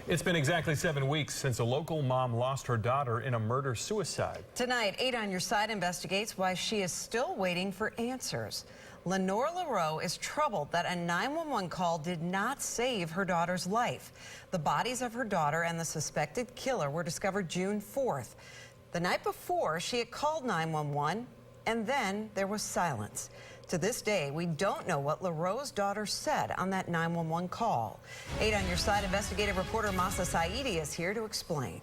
It's been exactly 7 weeks since a local mom lost her daughter in a murder-suicide. Tonight, 8 on Your Side investigates why she is still waiting for answers. Lenore LaRoe is troubled that a 911 call did not save her daughter's life. The bodies of her daughter and the suspected killer were discovered June 4th. The night before, she had called 911, and then there was silence. To this day, we don't know what LaRoe's daughter said on that 911 call. 8 on Your Side investigative reporter Masa Saidi is here to explain.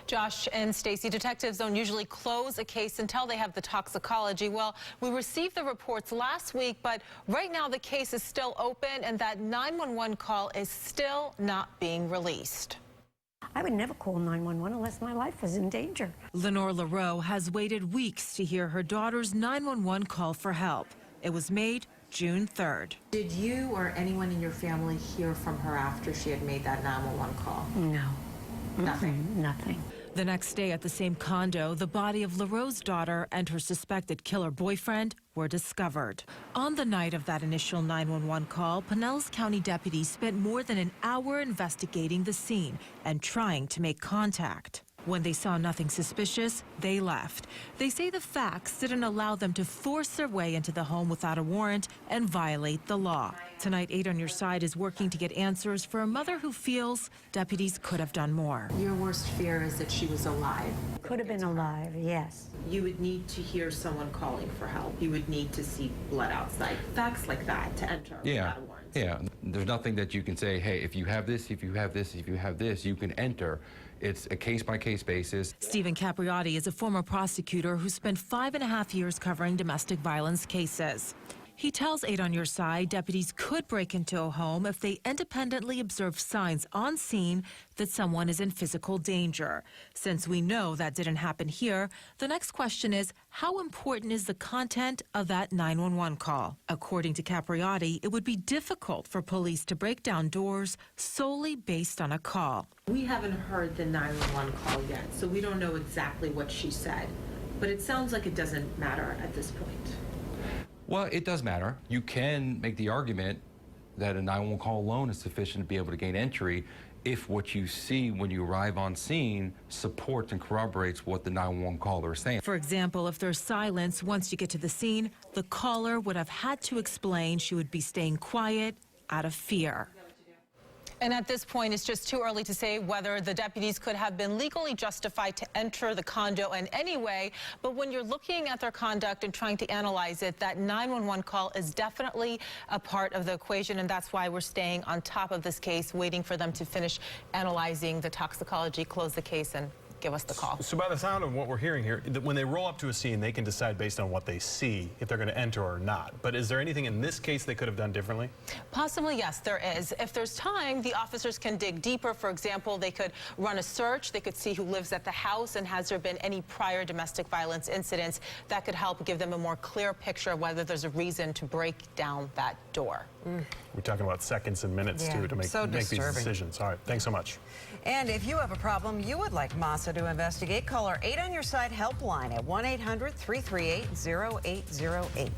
Josh and Stacy, detectives don't usually close a case until they have the toxicology. Well, we received the reports last week, but right now the case is still open and that 911 call is still not being released. I would never call 911 unless my life was in danger. Lenore LaRoe has waited weeks to hear her daughter's 911 call for help. It was made June 3rd. Did you or anyone in your family hear from her after she had made that 911 call? No. Nothing? Nothing. The next day at the same condo, the body of LaRoe's daughter and her suspected killer boyfriend were discovered. On the night of that initial 911 call, Pinellas County deputies spent more than an hour investigating the scene and trying to make contact. When they saw nothing suspicious, they left. They say the facts didn't allow them to force their way into the home without a warrant and violate the law. Tonight, 8 on Your Side is working to get answers for a mother who feels deputies could have done more. Your worst fear is that she was alive. Could have been alive, yes. You would need to hear someone calling for help. You would need to see blood outside. Facts like that to enter without a warrant. Yeah, there's nothing that you can say, hey, if you have this, if you have this, if you have this, you can enter. It's a case-by-case basis. Stephen Capriotti is a former prosecutor who spent 5.5 years covering domestic violence cases. He tells 8 on Your Side deputies could break into a home if they independently observe signs on scene that someone is in physical danger. Since we know that didn't happen here, the next question is, how important is the content of that 911 call? According to Capriotti, it would be difficult for police to break down doors solely based on a call. We haven't heard the 911 call yet, so we don't know exactly what she said. But it sounds like it doesn't matter at this point. Well, it does matter. You can make the argument that a 911 call alone is sufficient to be able to gain entry if what you see when you arrive on scene supports and corroborates what the 911 caller is saying. For example, if there's silence once you get to the scene, the caller would have had to explain she would be staying quiet out of fear. And at this point, it's just too early to say whether the deputies could have been legally justified to enter the condo in any way. But when you're looking at their conduct and trying to analyze it, that 911 call is definitely a part of the equation. And that's why we're staying on top of this case, waiting for them to finish analyzing the toxicology, close the case, and give us the call. So by the sound of what we're hearing here, when they roll up to a scene, they can decide based on what they see if they're going to enter or not. But is there anything in this case they could have done differently? Possibly, yes, there is. If there's time, the officers can dig deeper. For example, they could run a search. They could see who lives at the house and has there been any prior domestic violence incidents. That could help give them a more clear picture of whether there's a reason to break down that door. We're talking about seconds and minutes, too, to make these decisions. All right, thanks so much. And if you have a problem you would like Masa to investigate, call our 8 on Your Side helpline at 1-800-338-0808.